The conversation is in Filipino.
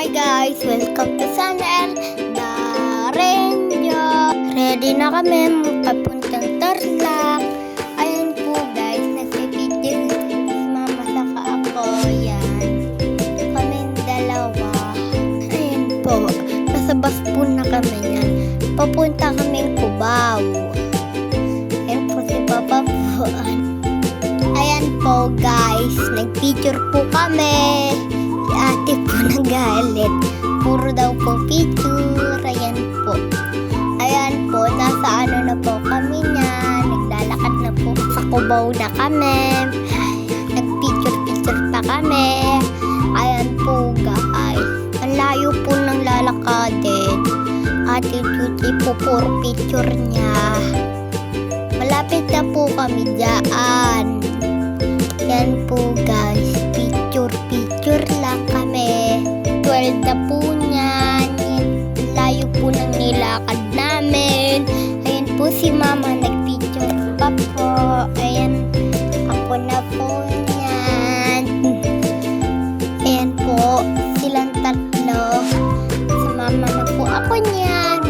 Hi guys! Welcome to channel The Ranger. Ready na kami papuntang Tarlac. Ayan po guys, nagpipideo si mama saka ako. Yan. Kaming dalawa. Ayan po. Nasa bus po na kami yan. Papunta kaming Cubao. Ayan po si Papa po. Ayan po guys, nagpicture po kami. Si ate po nagalit. Puro daw po picture. Ayan po. Ayan po, nasa ano na po kami niyan. Naglalakad na po sa Cubao na kami. Nagpicture-picture pa kami. Ayan po guys. Ang layo po ng lalakadin. Ate Tuti po puro picture niya. Malapit na po kami dyan. Yan po guys, picture lang kami. 12 na po niyan. Layo po ng nilakad namin. Ayan po si mama nagpicture pa po. Ayan, ako na po niyan. Ayan po, silang tatlo. Si mama na po ako niyan.